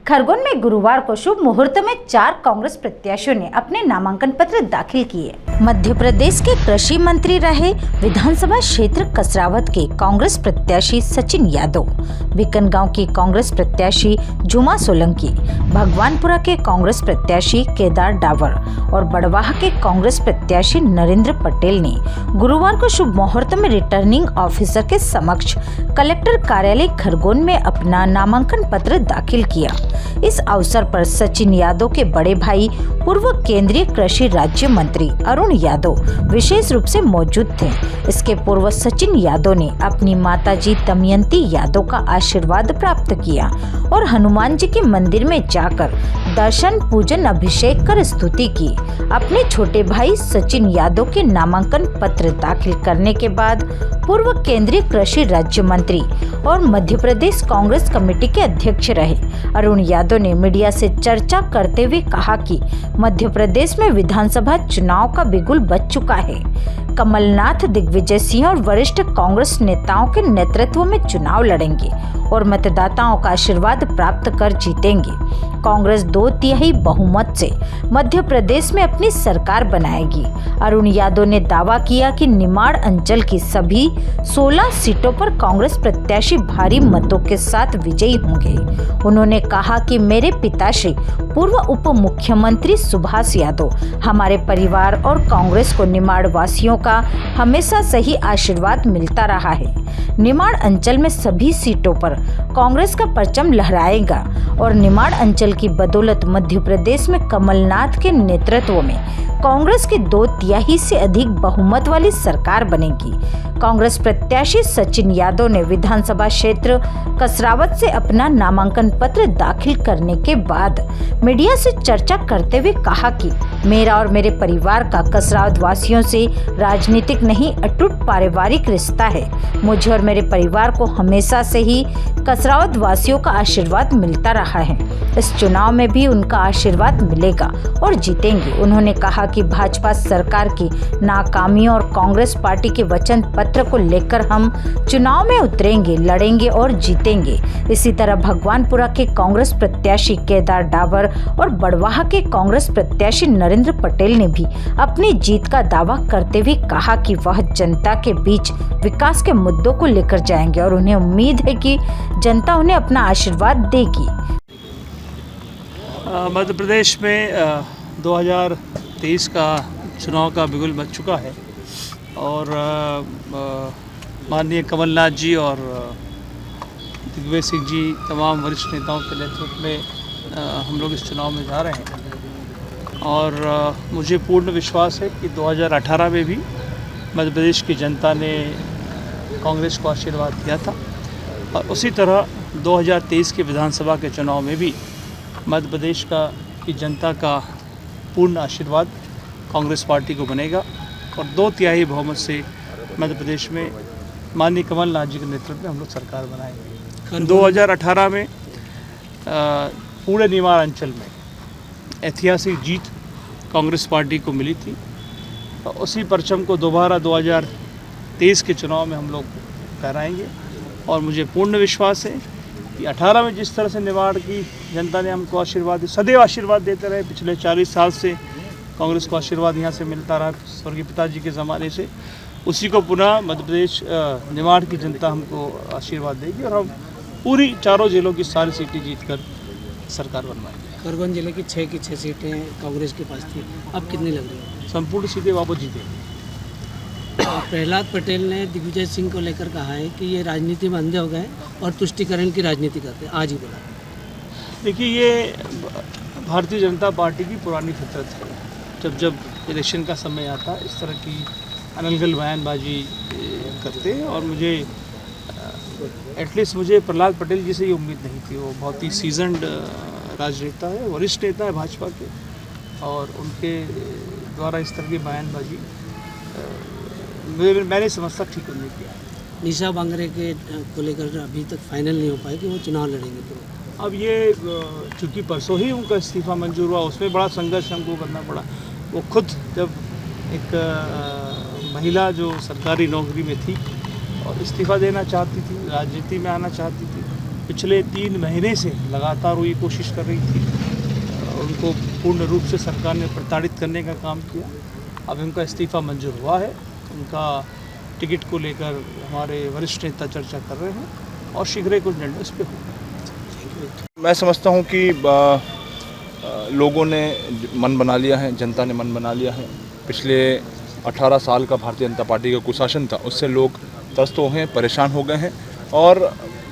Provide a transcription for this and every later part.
खरगोन में गुरुवार को शुभ मुहूर्त में 4 कांग्रेस प्रत्याशियों ने अपने नामांकन पत्र दाखिल किए। मध्य प्रदेश के कृषि मंत्री रहे विधानसभा क्षेत्र कसरावत के कांग्रेस प्रत्याशी सचिन यादव, बिकनगांव की कांग्रेस प्रत्याशी जुमा सोलंकी, भगवानपुरा के कांग्रेस प्रत्याशी केदार डावर और बड़वाह के कांग्रेस प्रत्याशी नरेंद्र पटेल ने गुरुवार को शुभ मुहूर्त में रिटर्निंग ऑफिसर के समक्ष कलेक्टर कार्यालय खरगोन में अपना नामांकन पत्र दाखिल किया। इस अवसर पर सचिन यादव के बड़े भाई पूर्व केंद्रीय कृषि राज्य मंत्री अरुण यादव विशेष रूप से मौजूद थे। इसके पूर्व सचिन यादव ने अपनी माताजी दमयंती यादव का आशीर्वाद प्राप्त किया और हनुमान जी के मंदिर में जाकर दर्शन पूजन अभिषेक कर स्तुति की। अपने छोटे भाई सचिन यादव के नामांकन पत्र दाखिल करने के बाद पूर्व केंद्रीय कृषि राज्य मंत्री और मध्य प्रदेश कांग्रेस कमेटी के अध्यक्ष रहे अरुण यादव ने मीडिया से चर्चा करते हुए कहा कि मध्य प्रदेश में विधानसभा चुनाव का बिगुल बज चुका है। कमलनाथ, दिग्विजय सिंह और वरिष्ठ कांग्रेस नेताओं के नेतृत्व में चुनाव लड़ेंगे और मतदाताओं का आशीर्वाद प्राप्त कर जीतेंगे। कांग्रेस 2/3 बहुमत से मध्य प्रदेश में अपनी सरकार बनाएगी। अरुण यादव ने दावा किया कि निमाड़ अंचल की सभी 16 सीटों पर कांग्रेस प्रत्याशी भारी मतों के साथ विजयी होंगे। उन्होंने कहा कि मेरे पिताश्री पूर्व उप मुख्यमंत्री सुभाष यादव हमारे परिवार और कांग्रेस को निमाड़ वासियों का हमेशा सही आशीर्वाद मिलता रहा है। निमाड़ अंचल में सभी सीटों पर कांग्रेस का परचम लहराएगा और निमाड़ अंचल की बदौलत मध्य प्रदेश में कमलनाथ के नेतृत्व में कांग्रेस की 2/3 से अधिक बहुमत वाली सरकार बनेगी। कांग्रेस प्रत्याशी सचिन यादव ने विधानसभा क्षेत्र कसरावत से अपना नामांकन पत्र दाखिल करने के बाद मीडिया से चर्चा करते हुए कहा कि मेरा और मेरे परिवार का कसरावत वासियों से राजनीतिक नहीं अटूट पारिवारिक रिश्ता है। मुझे और मेरे परिवार को हमेशा से ही कसरावत वासियों का आशीर्वाद मिलता रहा है। इस चुनाव में भी उनका आशीर्वाद मिलेगा और जीतेंगे। उन्होंने कहा कि भाजपा सरकार की नाकामियों और कांग्रेस पार्टी के वचन पत्र को लेकर हम चुनाव में उतरेंगे, लड़ेंगे और जीतेंगे। इसी तरह भगवानपुरा के कांग्रेस प्रत्याशी केदार डावर और बड़वाह के कांग्रेस प्रत्याशी नरेंद्र पटेल ने भी अपनी जीत का दावा करते हुए कहा कि वह जनता के बीच विकास के मुद्दों को लेकर जाएंगे और उन्हें उम्मीद है कि जनता उन्हें अपना आशीर्वाद देगी। मध्य प्रदेश में 2023 का चुनाव का बिगुल बज चुका है और माननीय कमलनाथ जी और दिग्विजय सिंह जी तमाम वरिष्ठ नेताओं के नेतृत्व में हम लोग इस चुनाव में जा रहे हैं और मुझे पूर्ण विश्वास है कि 2018 में भी मध्य प्रदेश की जनता ने कांग्रेस को आशीर्वाद दिया था और उसी तरह 2023 के विधानसभा के चुनाव में भी मध्य प्रदेश की जनता का पूर्ण आशीर्वाद कांग्रेस पार्टी को बनेगा और 2/3 बहुमत से मध्य प्रदेश में माननीय कमलनाथ जी के नेतृत्व में हम लोग सरकार बनाएंगे। 2018 में पूरे निमाड़ अंचल में ऐतिहासिक जीत कांग्रेस पार्टी को मिली थी और उसी परचम को दोबारा 2023 के चुनाव में हम लोग फहराएंगे और मुझे पूर्ण विश्वास है कि 18 में जिस तरह से निमाड़ की जनता ने हमको आशीर्वाद सदैव आशीर्वाद देते रहे, पिछले 40 साल से कांग्रेस को आशीर्वाद यहाँ से मिलता रहा स्वर्गीय पिताजी के ज़माने से, उसी को पुनः मध्य प्रदेश निमाड़ की जनता हमको आशीर्वाद देगी और हम पूरी चारों जिलों की सारी सीटें जीतकर सरकार बनवाएंगे। खरगोन जिले की 6 की 6 सीटें कांग्रेस के पास थी, अब कितनी लग रही है? संपूर्ण सीटें वापस जीतेंगे। प्रहलाद पटेल ने दिग्विजय सिंह को लेकर कहा है कि ये राजनीति में अंधे हो गए और तुष्टिकरण की राजनीति करते हैं, आज ही बोला। देखिए, ये भारतीय जनता पार्टी की पुरानी फितरत है। जब इलेक्शन का समय आता इस तरह की अनलगल बयानबाजी करते और मुझे एटलीस्ट मुझे प्रहलाद पटेल जी से ये उम्मीद नहीं थी। वो बहुत ही सीजन्ड राजनेता है, वरिष्ठ नेता है भाजपा के और उनके द्वारा इस तरह की बयानबाजी मैंने समझता ठीक नहीं किया। निशा बांगरे के को लेकर अभी तक फाइनल नहीं हो पाया कि वो चुनाव लड़ेंगे, तो अब ये चूँकि परसों ही उनका इस्तीफा मंजूर हुआ, उसमें बड़ा संघर्ष हमको करना पड़ा। वो खुद जब एक महिला जो सरकारी नौकरी में थी और इस्तीफा देना चाहती थी, राजनीति में आना चाहती थी, पिछले 3 महीने से लगातार वो ये कोशिश कर रही थी। उनको पूर्ण रूप से सरकार ने प्रताड़ित करने का काम किया। अब उनका इस्तीफ़ा मंजूर हुआ है। उनका टिकट को लेकर हमारे वरिष्ठ नेता चर्चा कर रहे हैं और शीघ्र ही कुछ निर्णय इस पर होगा। मैं समझता हूँ कि लोगों ने मन बना लिया है, जनता ने मन बना लिया है। पिछले 18 साल का भारतीय जनता पार्टी का कुशासन था, उससे लोग त्रस्त हो गए, परेशान हो गए हैं और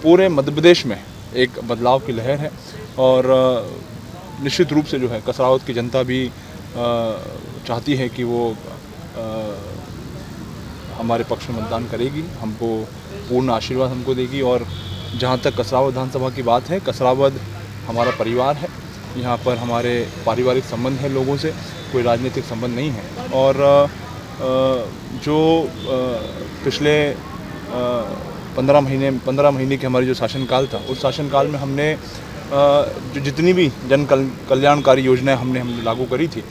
पूरे मध्य प्रदेश में एक बदलाव की लहर है। और निश्चित रूप से जो है कसरावत की जनता भी चाहती है कि वो हमारे पक्ष में मतदान करेगी, हमको पूर्ण आशीर्वाद हमको देगी। और जहाँ तक कसरावत विधानसभा की बात है, कसरावत हमारा परिवार है, यहाँ पर हमारे पारिवारिक संबंध है लोगों से, कोई राजनीतिक संबंध नहीं है। और जो पिछले 15 महीने के हमारी जो शासनकाल था, उस शासनकाल में हमने जो जितनी भी जन कल्याणकारी योजनाएं हमने लागू करी थी,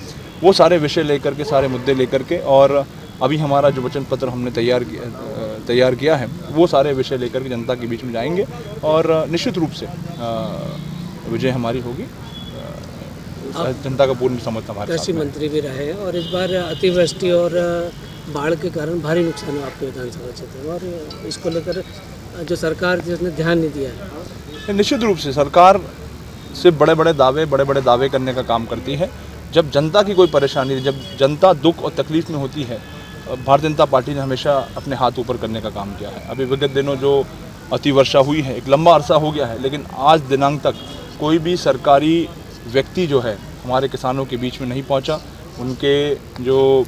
वो सारे विषय लेकर के, सारे मुद्दे लेकर के, और अभी हमारा जो वचन पत्र हमने तैयार किया है, वो सारे विषय लेकर के जनता के बीच में जाएंगे और निश्चित रूप से विजय हमारी होगी। जनता का पूर्ण समर्थन हमारे साथ कृषि है। मंत्री भी रहे और इस बार अतिवृष्टि और बाढ़ के कारण भारी नुकसान हुआ आपके विधानसभा क्षेत्र में, और इसको लेकर जो सरकार जिसने ध्यान नहीं दिया है। निश्चित रूप से सरकार सिर्फ बड़े बड़े दावे करने का काम करती है। जब जनता की कोई परेशानी, जब जनता दुख और तकलीफ में होती है, भारतीय जनता पार्टी ने हमेशा अपने हाथ ऊपर करने का काम किया है। अभी विगत दिनों जो अतिवर्षा हुई है, एक लंबा अरसा हो गया है, लेकिन आज दिनांक तक कोई भी सरकारी व्यक्ति जो है हमारे किसानों के बीच में नहीं पहुंचा। उनके जो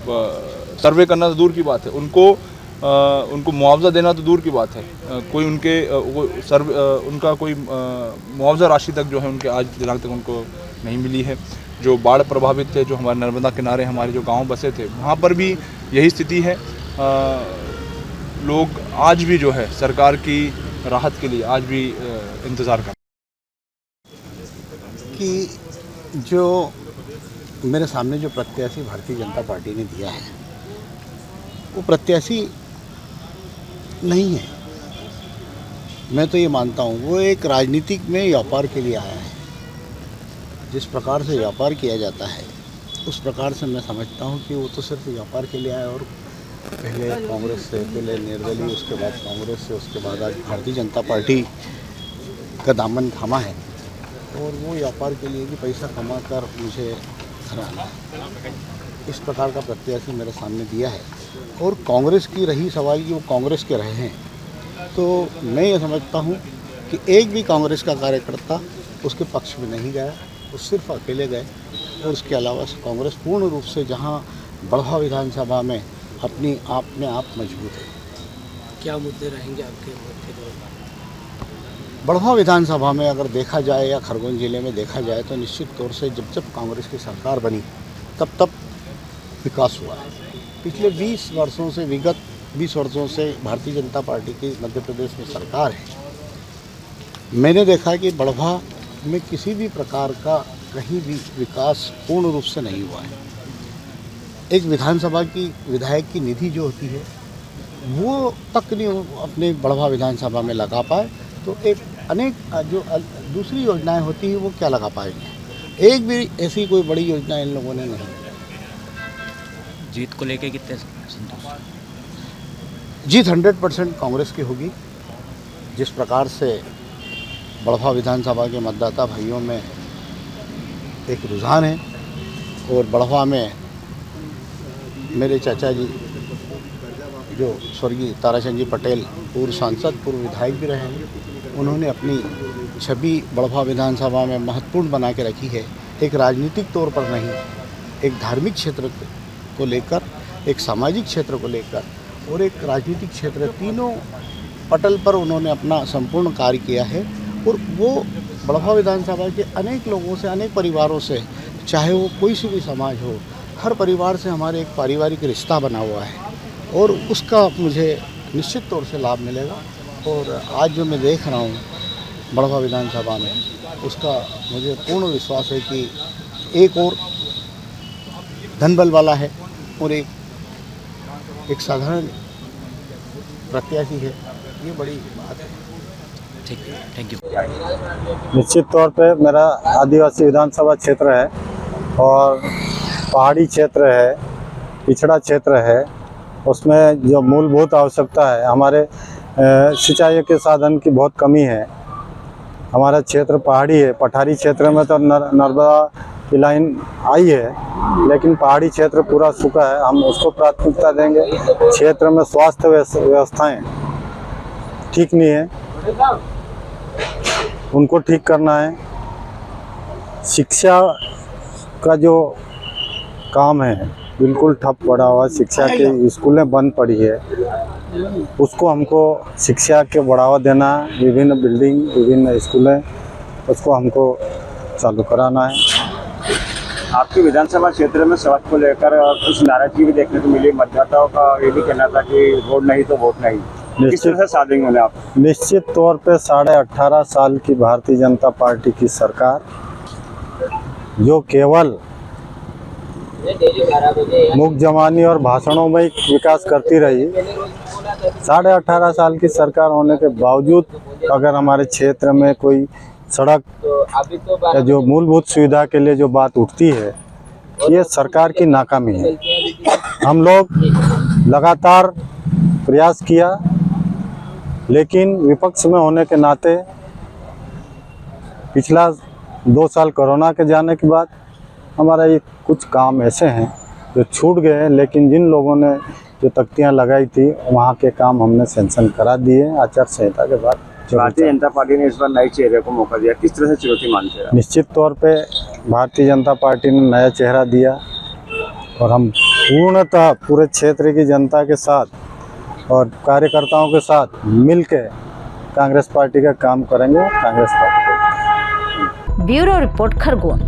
सर्वे करना तो दूर की बात है, उनको मुआवजा देना तो दूर की बात है, कोई उनका कोई मुआवजा राशि तक जो है उनके आज दिनांक तक उनको नहीं मिली है। जो बाढ़ प्रभावित थे, जो हमारे नर्मदा किनारे हमारे जो गांव बसे थे, वहाँ पर भी यही स्थिति है। लोग आज भी जो है सरकार की राहत के लिए आज भी इंतज़ार कर कि जो मेरे सामने जो प्रत्याशी भारतीय जनता पार्टी ने दिया है, वो प्रत्याशी नहीं है। मैं तो ये मानता हूँ वो एक राजनीतिक में व्यापार के लिए आया है। जिस प्रकार से व्यापार किया जाता है, उस प्रकार से मैं समझता हूँ कि वो तो सिर्फ व्यापार के लिए आया। और पहले कांग्रेस से, पहले निर्दलीय, उसके बाद कांग्रेस से, उसके बाद आज भारतीय जनता पार्टी का दामन थामा है और वो व्यापार के लिए कि पैसा कमा कर मुझे घर आना है, इस प्रकार का प्रत्याशी मेरे सामने दिया है। और कांग्रेस की रही सवाल कि वो कांग्रेस के रहे हैं, तो मैं ये समझता हूँ कि एक भी कांग्रेस का कार्यकर्ता उसके पक्ष में नहीं गया, वो सिर्फ अकेले गए। और उसके अलावा कांग्रेस पूर्ण रूप से जहाँ बड़वा विधानसभा में अपने आप मजबूत है। क्या मुद्दे रहेंगे आपके मुख्य तौर पर? बड़वा विधानसभा में अगर देखा जाए या खरगोन जिले में देखा जाए तो निश्चित तौर से जब कांग्रेस की सरकार बनी तब विकास हुआ है। पिछले 20 वर्षों से भारतीय जनता पार्टी की मध्य प्रदेश में सरकार है। मैंने देखा कि बड़वा में किसी भी प्रकार का कहीं भी विकास पूर्ण रूप से नहीं हुआ है। एक विधानसभा की विधायक की निधि जो होती है वो तक नहीं अपने बड़वा विधानसभा में लगा पाए, तो एक अनेक जो दूसरी योजनाएं होती हैं वो क्या लगा पाएंगे। एक भी ऐसी कोई बड़ी योजना इन लोगों ने नहीं। जीत को लेकर कितने संतुष्ट? जीत 100% कांग्रेस की होगी। जिस प्रकार से बड़वा विधानसभा के मतदाता भाइयों में एक रुझान है और बड़वा में मेरे चाचा जी जो स्वर्गीय ताराचंद जी पटेल पूर्व सांसद, पूर्व विधायक भी रहे हैं, उन्होंने अपनी छवि बड़वा विधानसभा में महत्वपूर्ण बना के रखी है। एक राजनीतिक तौर पर नहीं, एक धार्मिक क्षेत्र को लेकर, एक सामाजिक क्षेत्र को लेकर और एक राजनीतिक क्षेत्र, तीनों पटल पर उन्होंने अपना संपूर्ण कार्य किया है। और वो बड़वा विधानसभा के अनेक लोगों से, अनेक परिवारों से, चाहे वो कोई सी भी समाज हो, हर परिवार से हमारे एक पारिवारिक रिश्ता बना हुआ है और उसका मुझे निश्चित तौर से लाभ मिलेगा। और आज जो मैं देख रहा हूँ बड़वा विधानसभा में, उसका मुझे पूर्ण विश्वास है कि एक और धनबल वाला है और एक साधारण प्रत्याशी है। ये बड़ी बात है। ठीक है, थैंक यू। निश्चित तौर पे मेरा आदिवासी विधानसभा क्षेत्र है और पहाड़ी क्षेत्र है, पिछड़ा क्षेत्र है। उसमें जो मूलभूत आवश्यकता है, हमारे सिंचाई के साधन की बहुत कमी है। हमारा क्षेत्र पहाड़ी है, पठारी क्षेत्र में तो नर्मदा की लाइन आई है, लेकिन पहाड़ी क्षेत्र पूरा सूखा है। हम उसको प्राथमिकता देंगे। क्षेत्र में स्वास्थ्य व्यवस्थाएं ठीक नहीं है, उनको ठीक करना है। शिक्षा का जो काम है बिल्कुल ठप पड़ा हुआ, शिक्षा की स्कूलें बंद पड़ी है, उसको हमको शिक्षा के बढ़ावा देना है। विभिन्न बिल्डिंग, विभिन्न स्कूलें, उसको हमको चालू कराना है। आपके विधानसभा क्षेत्र में सड़क को लेकर कुछ नाराजगी भी देखने को मिली। मतदाताओं का ये भी कहना था कि रोड नहीं तो वोट नहीं। किस तरह से साधेंगे उन्हें आप? निश्चित तौर पे 18.5 साल की भारतीय जनता पार्टी की सरकार, जो केवल मुख जमानी और भाषणों में ही विकास करती रही, 18.5 साल की सरकार होने के बावजूद अगर हमारे क्षेत्र में कोई सड़क या जो मूलभूत सुविधा के लिए जो बात उठती है, ये सरकार की नाकामी है। हम लोग लगातार प्रयास किया, लेकिन विपक्ष में होने के नाते पिछला 2 साल कोरोना के जाने के बाद हमारा ये कुछ काम ऐसे हैं जो छूट गए हैं, लेकिन जिन लोगों ने जो तख्तियां लगाई थी वहाँ के काम हमने सैंक्शन करा दिए आचार संहिता के बाद। भारतीय जनता पार्टी ने इस बार नए चेहरे को मौका दिया, किस तरह से चुनौती मानते हैं? निश्चित तौर पे भारतीय जनता पार्टी ने नया चेहरा दिया और हम पूर्णतः पूरे क्षेत्र की जनता के साथ और कार्यकर्ताओं के साथ मिलकर कांग्रेस पार्टी का काम करेंगे। Congress party bureau report Khargone.